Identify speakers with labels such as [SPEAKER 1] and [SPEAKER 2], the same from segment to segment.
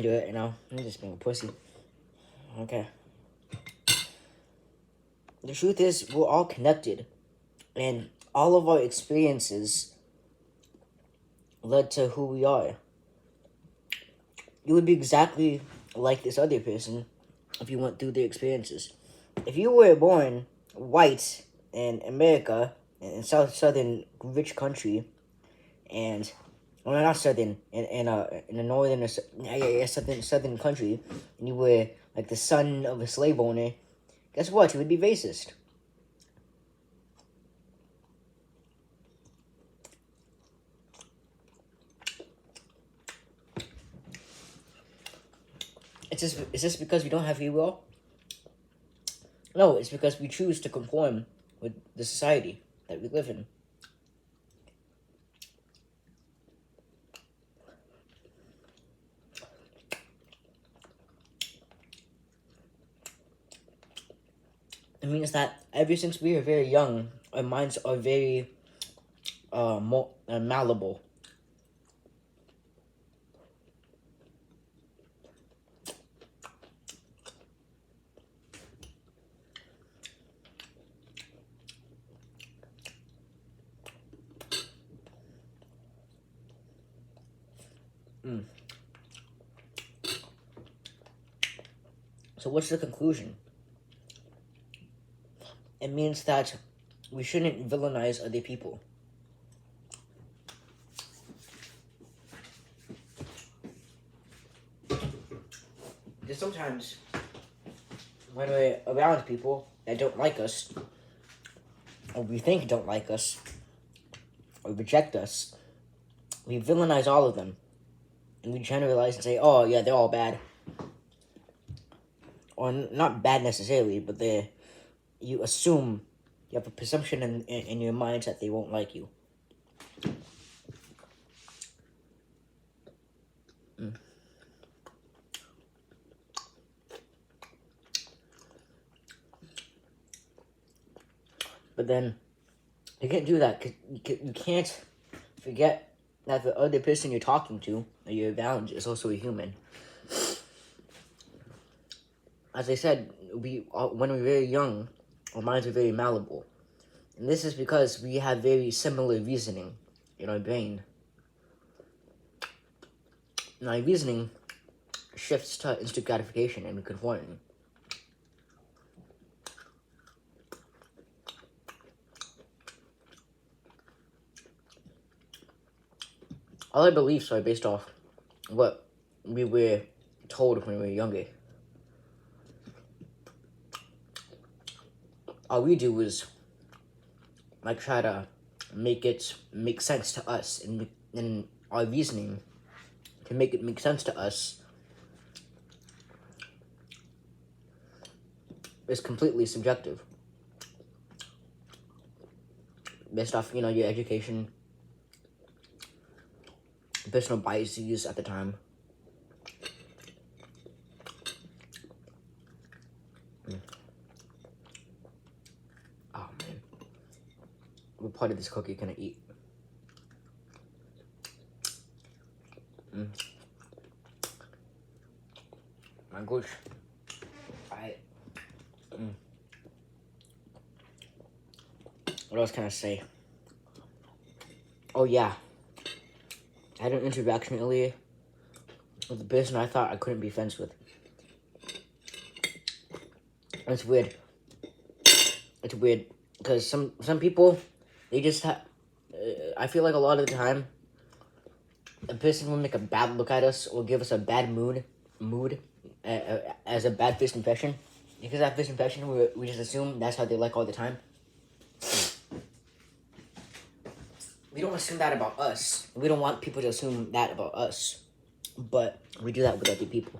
[SPEAKER 1] Do it, I'm just being a pussy. Okay. The truth is, we're all connected, and all of our experiences led to who we are. You would be exactly like this other person if you went through their experiences. If you were born white in America, in southern rich country, and well, not southern, in a northern southern country, and you were like the son of a slave owner, guess what? You would be racist. It's just because we don't have free will? No, it's because we choose to conform with the society that we live in. It means that ever since we were very young, our minds are very malleable. So what's the conclusion? It means that we shouldn't villainize other people. Because sometimes when we're around people that don't like us, or we think don't like us, or reject us, we villainize all of them. And we generalize and say, oh yeah, they're all bad. Or not bad necessarily, but you assume, you have a presumption in your mind that they won't like you. But then, you can't do that, because you can't forget that the other person you're talking to, or you're around, is also a human. As I said, when we're very young, our minds are very malleable. And this is because we have very similar reasoning in our brain. And our reasoning shifts to instant gratification and conforming. All our beliefs are based off what we were told when we were younger. All we do is try to make it make sense to us, and our reasoning to make it make sense to us is completely subjective, based off your education, personal biases at the time. Oh man, what part of this cookie can I eat? My gosh. What else can I say? Oh yeah, I had an interaction earlier with a person I thought I couldn't be friends with. It's weird. It's weird because some people, they just have. I feel like a lot of the time, a person will make a bad look at us or give us a bad mood as a bad first impression. Because that first impression, we just assume that's how they like all the time. We don't assume that about us. We don't want people to assume that about us. But we do that with other people.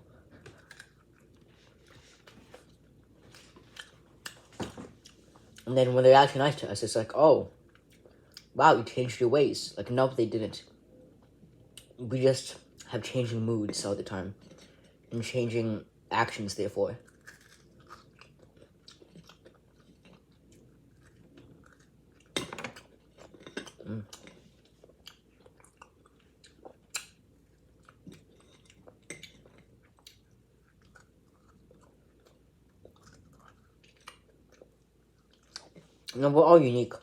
[SPEAKER 1] And then when they're acting nice to us, it's like, oh, wow, you changed your ways. Like, no, they didn't. We just have changing moods all the time. And changing actions, therefore. No, we're all unique.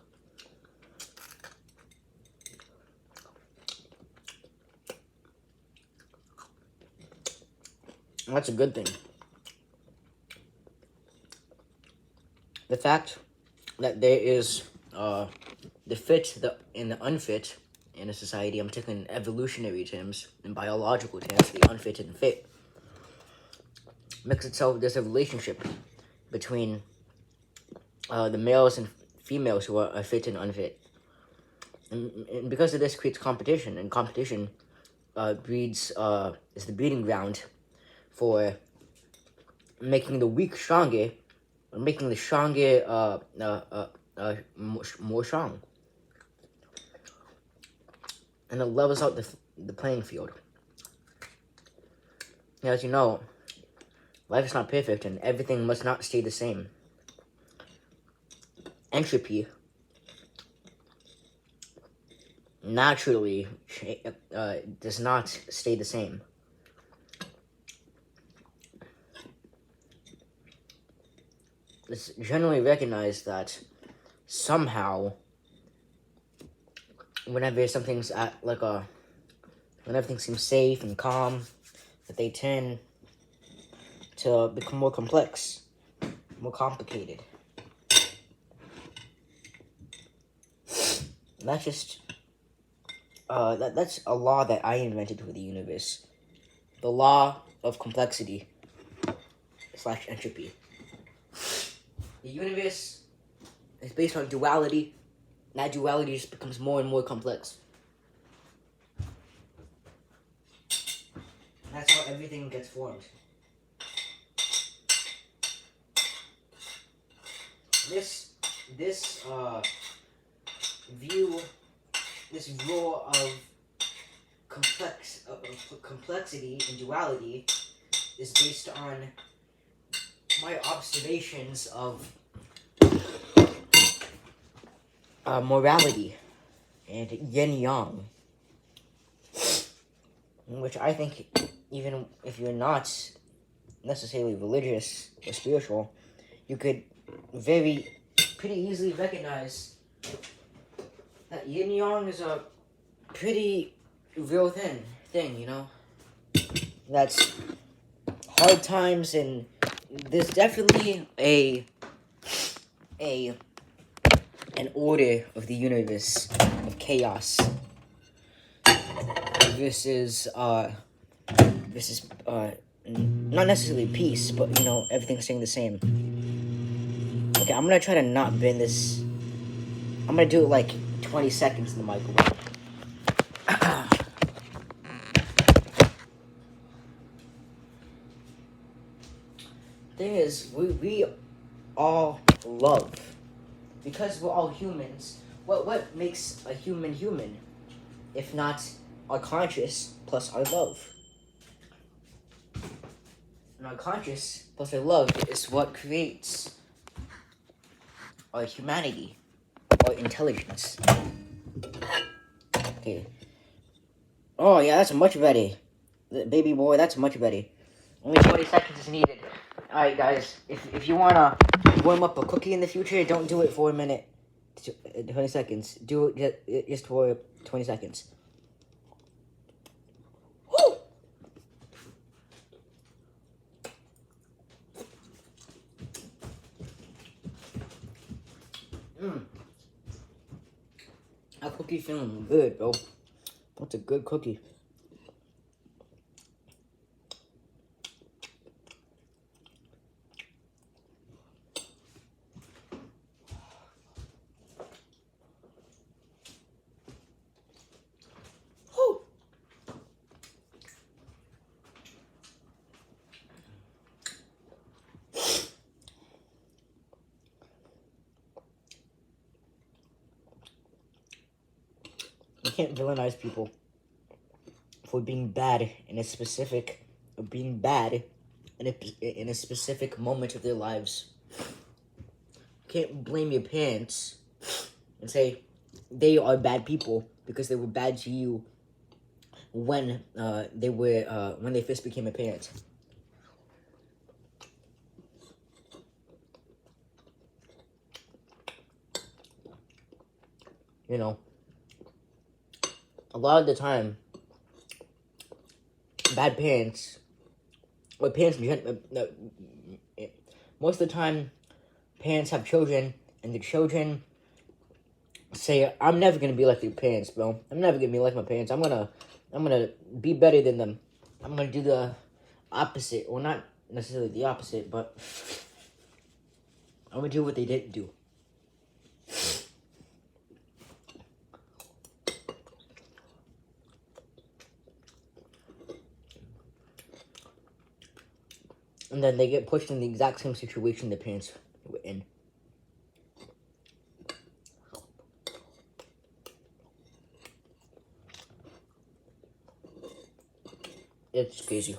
[SPEAKER 1] That's a good thing. The fact that there is the fit and the unfit in a society, I'm taking in evolutionary terms, in biological terms, the unfit and fit, makes it so there's a relationship between the males and females who are fit and unfit. And because of this creates competition, and competition breeds is the breeding ground for making the weak stronger, or making the stronger more strong, and it levels out the playing field. As you know, life is not perfect, and everything must not stay the same. Entropy naturally does not stay the same. It's generally recognized that somehow, whenever something's when everything seems safe and calm, that they tend to become more complex, more complicated. That's just that's a law that I invented for the universe. The law of complexity / entropy. The universe is based on duality. And that duality just becomes more and more complex. And that's how everything gets formed. This rule of complexity and duality is based on my observations of morality and yin yang, which I think, even if you're not necessarily religious or spiritual, you could pretty easily recognize that yin yang is a pretty real thing, you know? That's hard times, and there's definitely an order of the universe of chaos. This is not necessarily peace, but, you know, everything's staying the same. Okay, I'm gonna try to not bend this. I'm gonna do it like 20 seconds in the microwave. Thing is, we all love. Because we're all humans, what makes a human human? If not our conscious plus our love. And our conscious plus our love is what creates our humanity, our intelligence. Okay. Oh yeah, that's much better. Baby boy, that's much better. Only 20 seconds is needed. Alright guys, if you wanna warm up a cookie in the future, don't do it for a minute. 20 seconds. Do it just for 20 seconds. Woo! That cookie feeling good, bro. That's a good cookie. You can't villainize people for being bad in a specific moment of their lives. You can't blame your parents and say they are bad people because they were bad to you when they first became a parent. You know, a lot of the time, bad parents, or parents, most of the time, parents have children, and the children say, "I'm never gonna be like your parents, bro. I'm never gonna be like my parents. I'm gonna be better than them. I'm gonna do the opposite, or not necessarily the opposite, but I'm gonna do what they didn't do." And then they get pushed in the exact same situation the parents were in. It's crazy.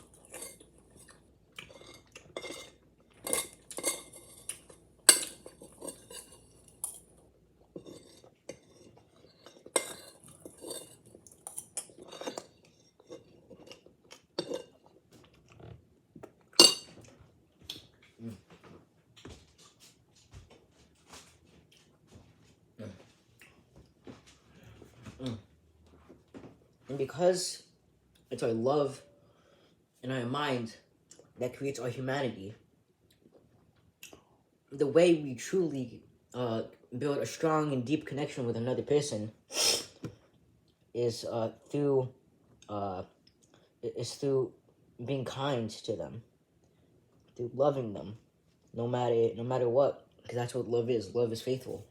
[SPEAKER 1] And because it's our love and our mind that creates our humanity, the way we truly build a strong and deep connection with another person is through being kind to them, through loving them, no matter what, because that's what love is. Love is faithful.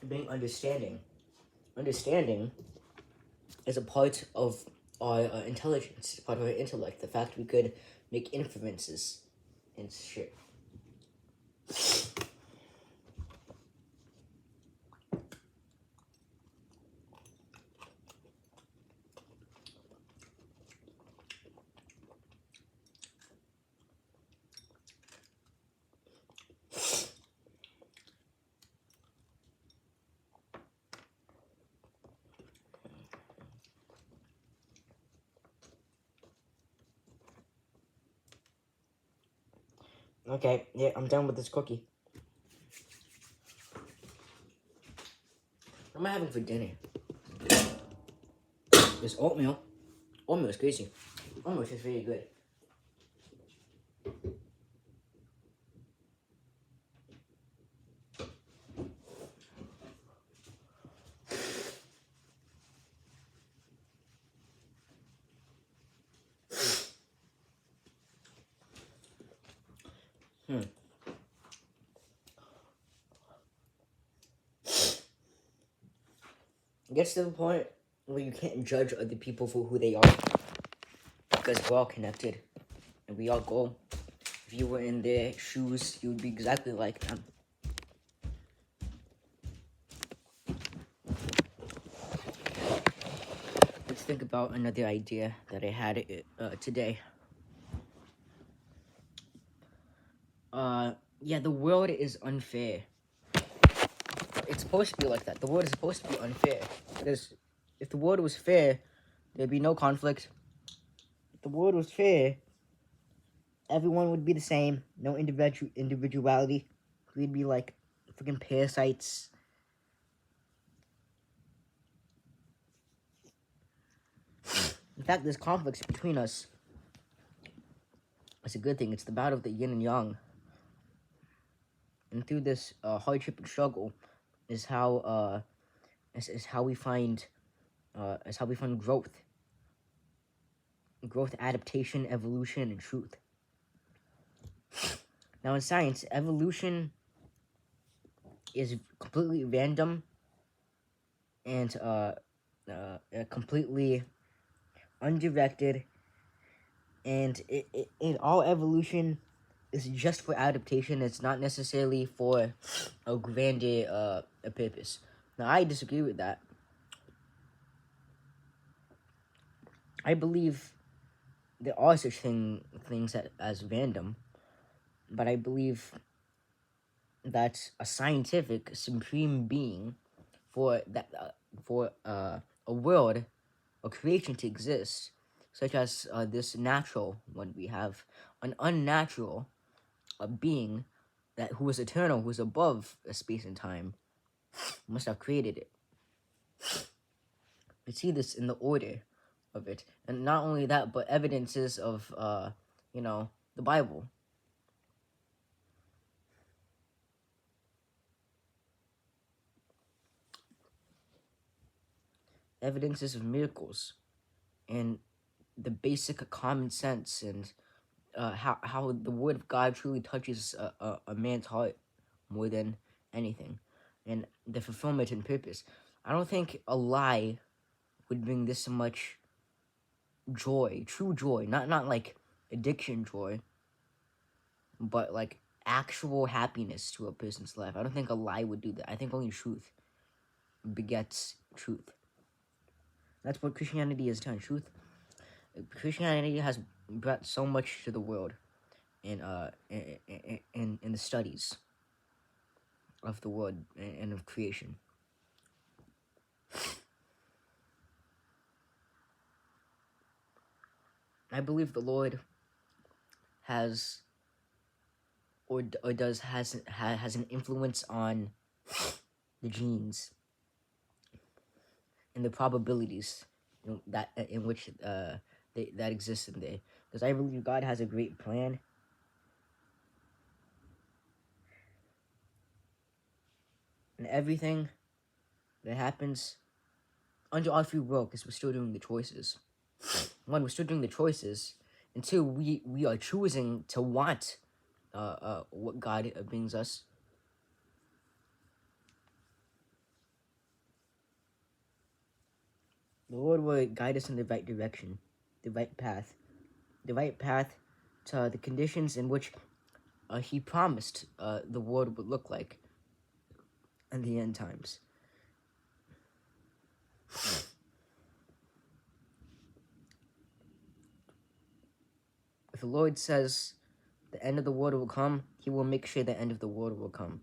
[SPEAKER 1] Being understanding is a part of our intelligence, part of our intellect. The fact we could make inferences and shit. Okay, yeah, I'm done with this cookie. What am I having for dinner? This oatmeal. Oatmeal is crazy. Oatmeal is very good. It gets to the point where you can't judge other people for who they are, because we're all connected, and we all go. If you were in their shoes, you would be exactly like them. Let's think about another idea that I had today. Yeah, the world is unfair. It's supposed to be like that. The world is supposed to be unfair, because if the world was fair, there'd be no conflict. If the world was fair, everyone would be the same. No individuality. We'd be like freaking parasites. In fact, there's conflicts between us. It's a good thing. It's the battle of the yin and yang. And through this hardship and struggle is how is how we find growth, adaptation, evolution, and truth. Now, in science, evolution is completely random and completely undirected, and all evolution is just for adaptation. It's not necessarily for a grander a purpose. Now, I disagree with that. I believe there are such things as random, but I believe that a scientific supreme being for a world, a creation to exist, such as this natural one we have, an unnatural being that who is eternal, who is above space and time, must have created it. We see this in the order of it, and not only that, but evidences of the Bible. Evidences of miracles, and the basic common sense, and how the word of God truly touches a man's heart more than anything, and the fulfillment and purpose. I don't think a lie would bring this much joy, true joy, not like addiction joy, but like actual happiness to a person's life. I don't think a lie would do that. I think only truth begets truth. That's what Christianity has done. Christianity has brought so much to the world in the studies of the world and of creation. I believe the Lord has has an influence on the genes and the probabilities that exist in there, because I believe God has a great plan, and everything that happens under our free will, because we're still doing the choices. One, we're still doing the choices, and two, we are choosing to want what God brings us. The Lord will guide us in the right direction, the right path to the conditions in which He promised the world would look like in the end times. If the Lord says the end of the world will come, He will make sure the end of the world will come.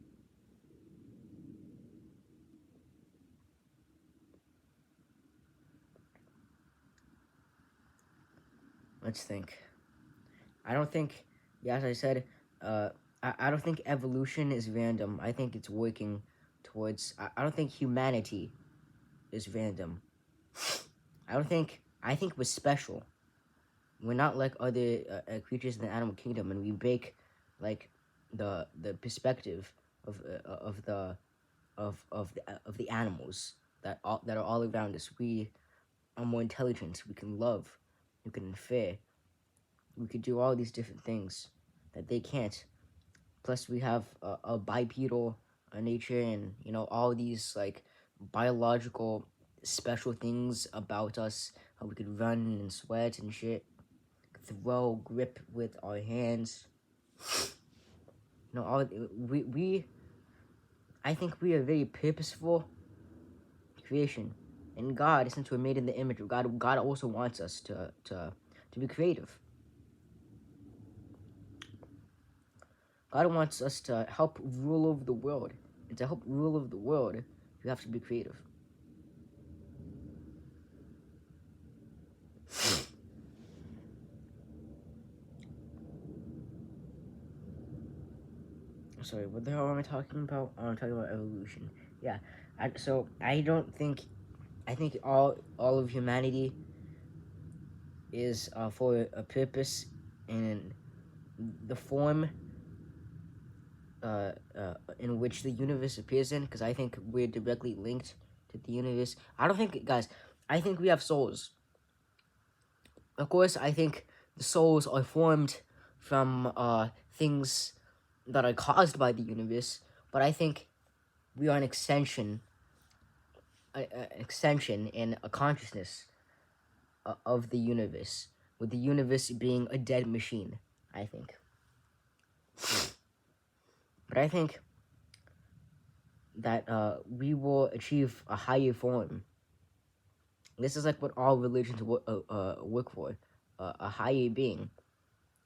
[SPEAKER 1] Let's think. I don't think, as I said, I don't think evolution is random. I think it's working towards, I don't think humanity is random. I think we're special. We're not like other creatures in the animal kingdom, and we break like the perspective of the animals that are all around us. We are more intelligent. We can love. We can infer. We could do all these different things that they can't. Plus, we have a bipedal nature, and all these like biological special things about us. How we could run and sweat and shit, throw, grip with our hands. All we. I think we are very purposeful creation, and God, since we're made in the image of God, God also wants us to be creative. God wants us to help rule over the world. And to help rule over the world, you have to be creative. Sorry, what the hell am I talking about? I'm talking about evolution. Yeah, I think all of humanity is for a purpose, and the form in which the universe appears in, because I think we're directly linked to the universe. I think we have souls. Of course, I think the souls are formed from things that are caused by the universe, but I think we are an extension in a consciousness of the universe, with the universe being a dead machine, I think. But I think that we will achieve a higher form. This is like what all religions work for, a higher being.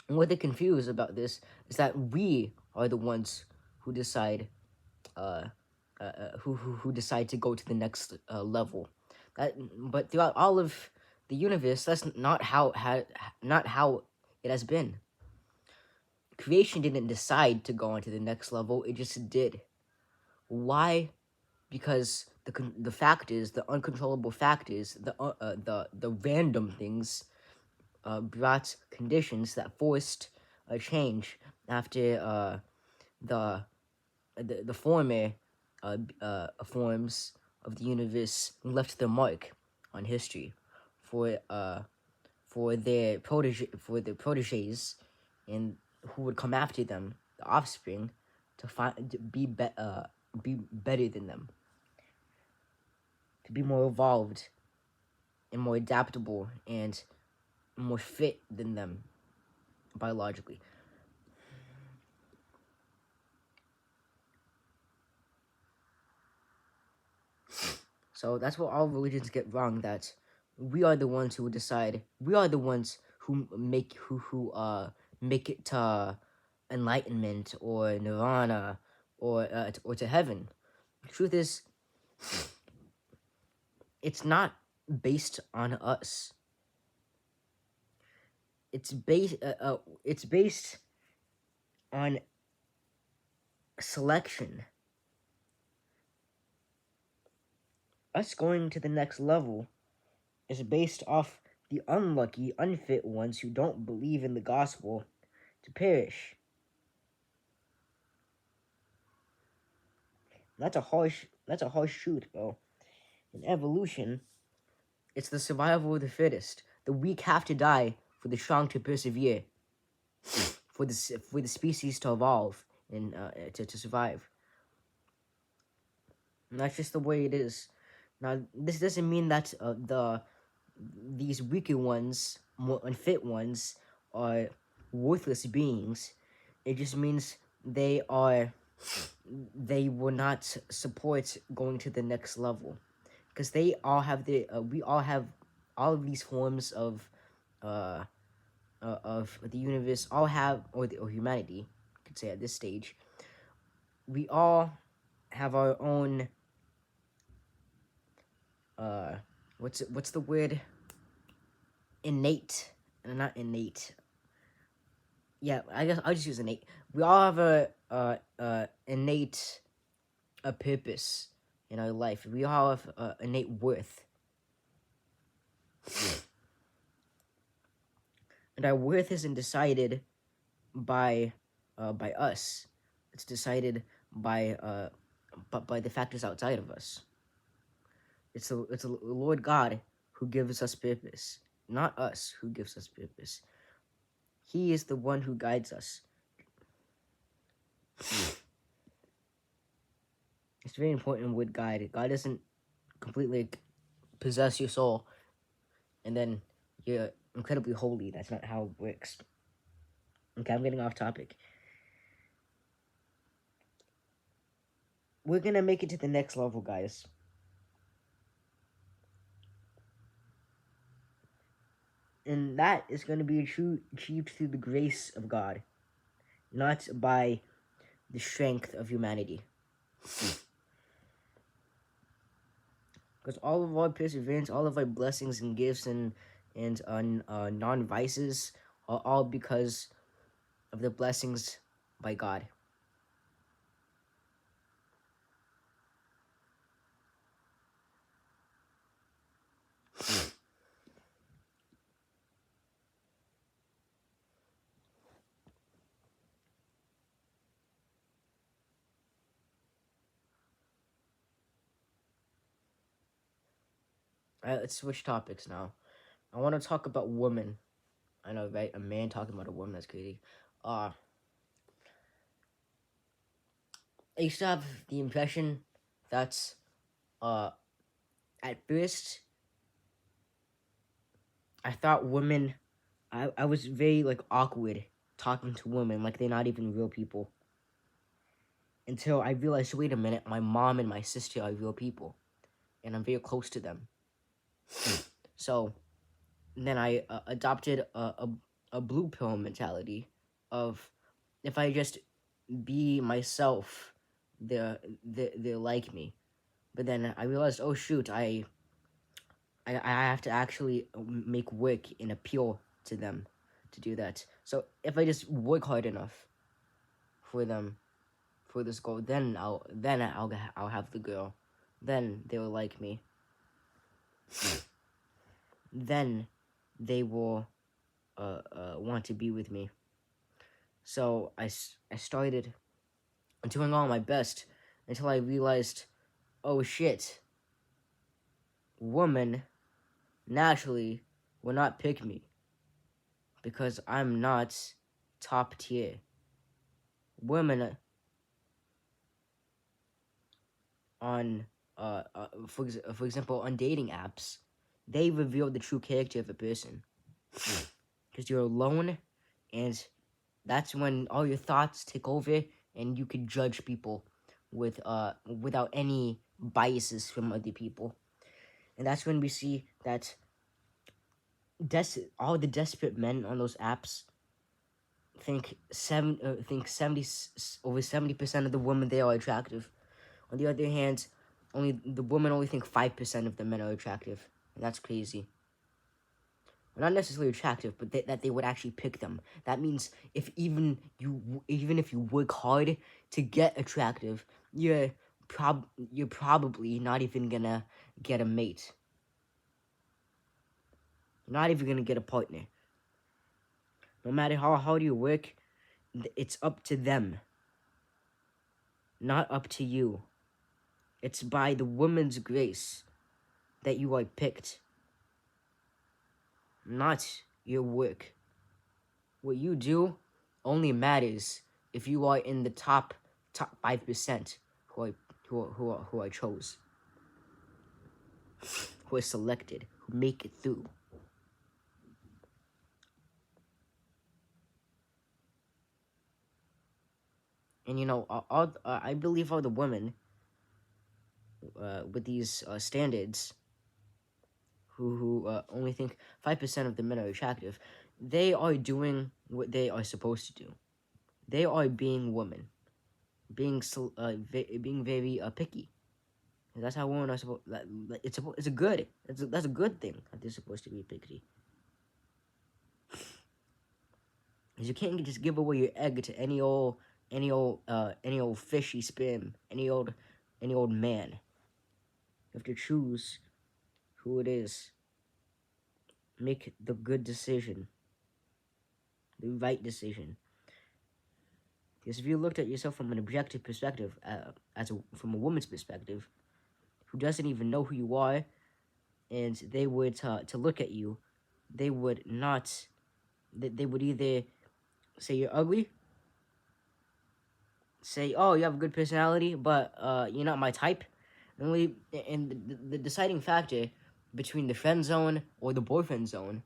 [SPEAKER 1] And what they're confused about this is that we are the ones who decide, who decide to go to the next level. But throughout all of the universe, that's not how it has been. Creation didn't decide to go on to the next level, it just did. Why? Because the fact is, the uncontrollable fact is, the random things brought conditions that forced a change after the former forms of the universe left their mark on history for their proteges and who would come after them, the offspring, to be better than them, to be more evolved and more adaptable and more fit than them biologically. So that's what all religions get wrong, that we are the ones who decide. We are the ones who make it to enlightenment or nirvana or to heaven. The truth is, it's not based on us. It's based on selection. Us going to the next level is based off the unlucky, unfit ones who don't believe in the gospel to perish. That's a harsh truth, bro. In evolution, it's the survival of the fittest. The weak have to die for the strong to persevere, for the species to evolve and to survive. And that's just the way it is. Now, this doesn't mean that these weaker ones, more unfit ones, are worthless beings. It just means they will not support going to the next level, because they all have we all have all of these forms of the universe, all have, or humanity, you could say at this stage, we all have our own what's the word? Innate, not innate. Yeah, I guess I'll just use innate. We all have a innate purpose in our life. We all have innate worth, and our worth isn't decided by us. It's decided by the factors outside of us. It's the Lord God who gives us purpose, not us who gives us purpose. He is the one who guides us. It's very important with guide. God doesn't completely possess your soul and then you're incredibly holy. That's not how it works. Okay, I'm getting off topic. We're gonna make it to the next level, guys. And that is going to be achieved through the grace of God, not by the strength of humanity. Because all of our perseverance, all of our blessings and gifts and non-vices are all because of the blessings by God. All right, let's switch topics now. I want to talk about women. I know, right? A man talking about a woman, that's crazy. I used to have the impression that at first I thought women, I was very like awkward talking to women like they're not even real people, until I realized, wait a minute, my mom and my sister are real people and I'm very close to them. So then I adopted a blue pill mentality of, if I just be myself, they're like me. But then I realized, oh shoot, I have to actually make work and appeal to them to do that. So if I just work hard enough, for them, for this girl. I'll have the girl. Then they will like me. Then they will want to be with me. So I started doing all my best until I realized, oh shit, women naturally will not pick me because I'm not top tier. Women on for example on dating apps, they reveal the true character of a person because you're alone, and that's when all your thoughts take over and you can judge people with without any biases from other people. And that's when we see that all the desperate men on those apps think 70% of the women they are attractive. On the other hand, the women only think 5% of the men are attractive, and that's crazy. Not necessarily attractive, but that they would actually pick them. That means even if you work hard to get attractive, you're probably not even gonna get a mate. You're not even gonna get a partner. No matter how hard you work, it's up to them, not up to you. It's by the woman's grace that you are picked, not your work. What you do only matters if you are in the top 5% who I chose, who are selected, who make it through. And I believe all the women with these standards who only think 5% of the men are attractive, they are doing what they are supposed to do. They are being women, being very picky. And that's how women are supposed. It's a good. That's a good thing that they're supposed to be picky. Because you can't just give away your egg to any old fishy sperm, any old man. You have to choose who it is. Make the good decision, the right decision. Because if you looked at yourself from an objective perspective, from a woman's perspective, who doesn't even know who you are, and they were to look at you, they would not. They would either say you're ugly, say, oh, you have a good personality, but you're not my type. And the deciding factor between the friend zone or the boyfriend zone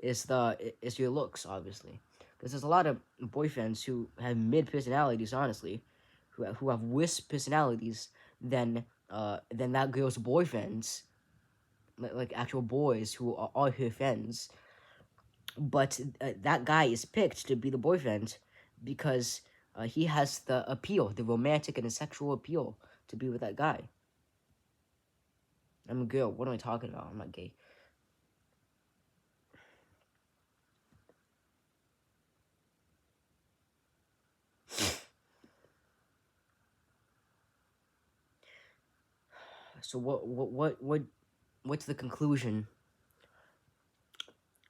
[SPEAKER 1] is your looks, obviously. Because there's a lot of boyfriends who have mid personalities, honestly, who have worse personalities than that girl's boyfriends, like actual boys who are her friends. But that guy is picked to be the boyfriend because he has the appeal, the romantic and the sexual appeal to be with that guy. I'm a girl. What am I talking about? I'm not gay. So what's the conclusion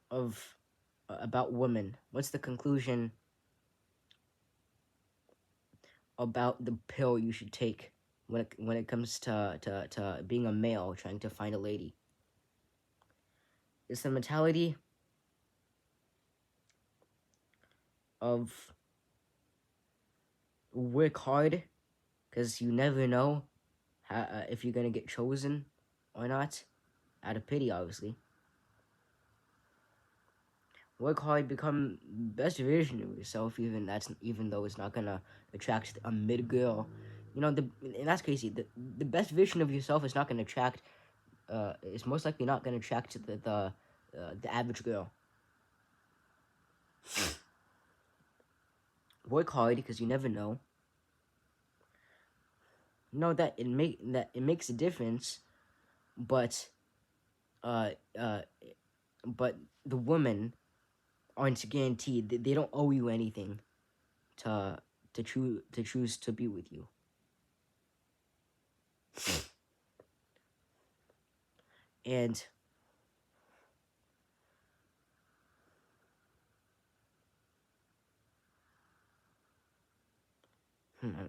[SPEAKER 1] of about women? What's the conclusion about the pill you should take when it comes to being a male trying to find a lady? It's the mentality of work hard, because you never know if you're gonna get chosen or not. Out of pity, obviously. Work hard, become best version of yourself, even though it's not gonna attract a mid girl. And that's crazy. The best version of yourself is not gonna attract. Is most likely not gonna attract the average girl. Work hard because you never know. Know that it makes a difference, but but the women aren't guaranteed. They don't owe you anything to choose to be with you. And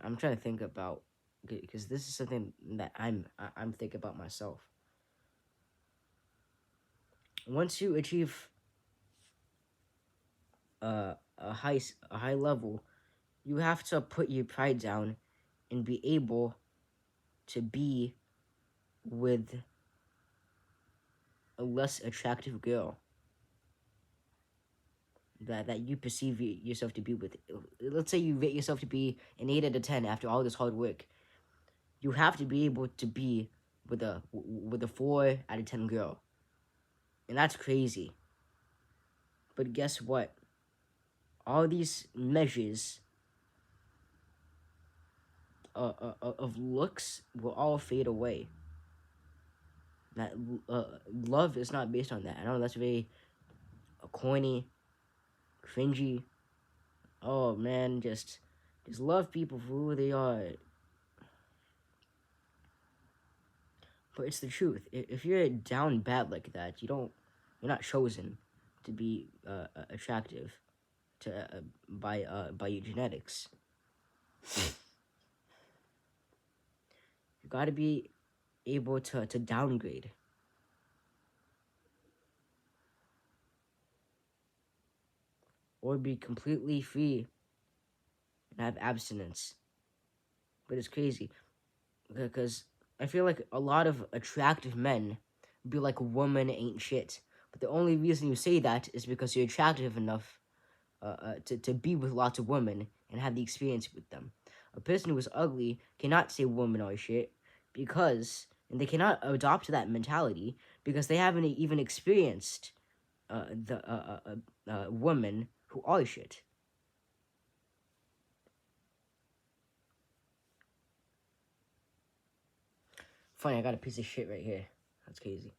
[SPEAKER 1] I'm trying to think about, because this is something that I'm thinking about myself. Once you achieve a high level, you have to put your pride down and be able to be with a less attractive girl that you perceive yourself to be with. Let's say you rate yourself to be an 8 out of 10 after all this hard work. You have to be able to be with a 4 out of 10 girl. And that's crazy. But guess what? All these measures of looks will all fade away. That love is not based on that. I know that's very corny, cringy. Oh man, just love people for who they are. But it's the truth. If you're down bad like that, you're not chosen to be attractive to by your genetics. You got to be able to downgrade. Or be completely free and have abstinence. But it's crazy because I feel like a lot of attractive men be like, a woman ain't shit. But the only reason you say that is because you're attractive enough to be with lots of women and have the experience with them. A person who is ugly cannot say women are shit and they cannot adopt that mentality because they haven't even experienced the women who are shit. Funny, I got a piece of shit right here. That's crazy.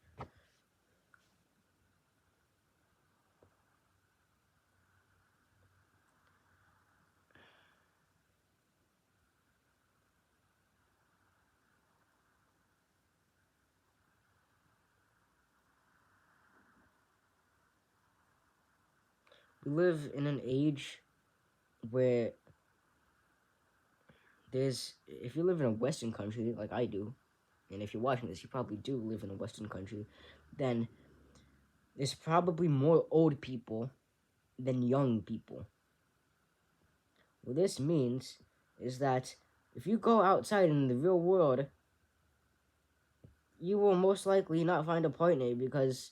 [SPEAKER 1] We live in an age where if you live in a Western country like I do, and if you're watching this, you probably do live in a Western country, then there's probably more old people than young people. What this means is that if you go outside in the real world, you will most likely not find a partner because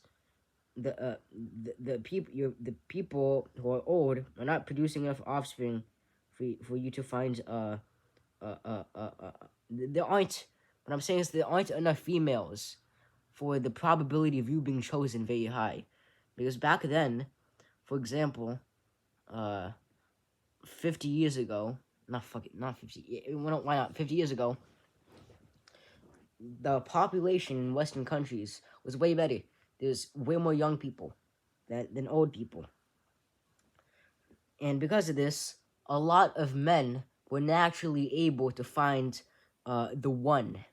[SPEAKER 1] the people who are old are not producing enough offspring for you to find there aren't, what I'm saying is there aren't enough females for the probability of you being chosen very high. Because back then, for example, 50 years ago, not 50, why not, 50 years ago, the population in Western countries was way better. There's way more young people than old people. And because of this, a lot of men were naturally able to find the one.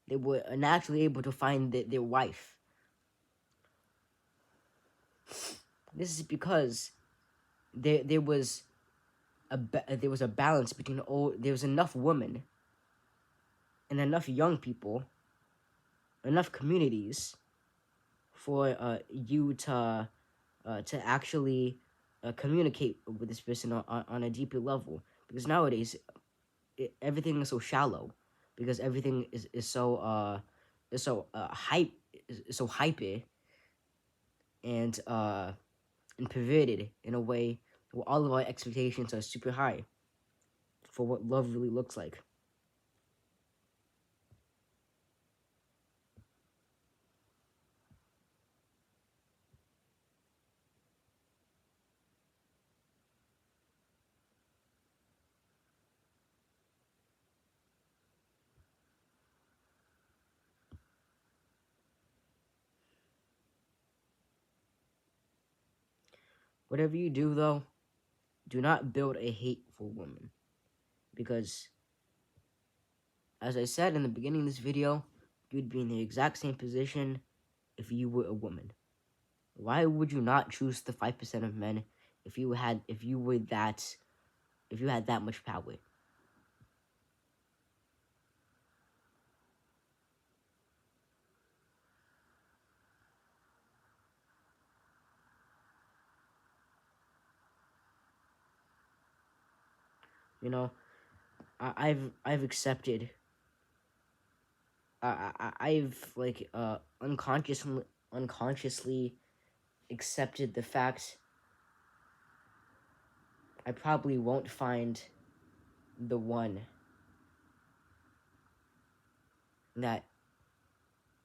[SPEAKER 1] They were naturally able to find their wife. This is because there was a balance between there was enough women and enough young people, enough communities for you to actually communicate with this person on a deeper level. Because nowadays, everything is so shallow. Because everything is so hype, is so hyper and perverted in a way where all of our expectations are super high for what love really looks like. Whatever you do, though, do not build a hateful woman. Because, as I said in the beginning of this video, you'd be in the exact same position if you were a woman. Why would you not choose the 5% of men if you had that much power? You know, I've accepted. I've like unconsciously accepted the fact I probably won't find the one that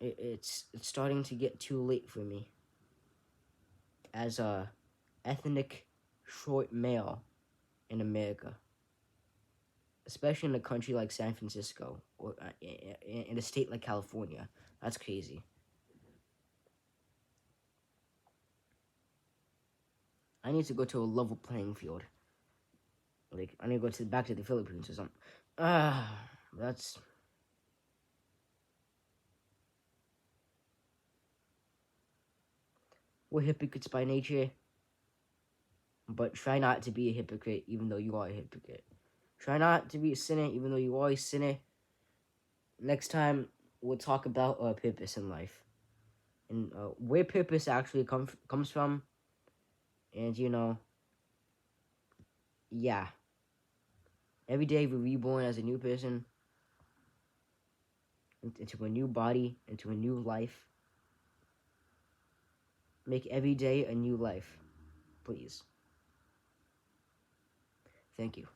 [SPEAKER 1] it's starting to get too late for me as a ethnic short male in America, especially in a country like San Francisco or in a state like California. That's crazy. I need to go to a level playing field. Like, I need to go back to the Philippines or something. That's... We're hypocrites by nature, but try not to be a hypocrite even though you are a hypocrite. Try not to be a sinner even though you are a sinner. Next time, we'll talk about purpose in life. And where purpose actually comes from. And, yeah. Every day we're reborn as a new person, into a new body, into a new life. Make every day a new life, please. Thank you.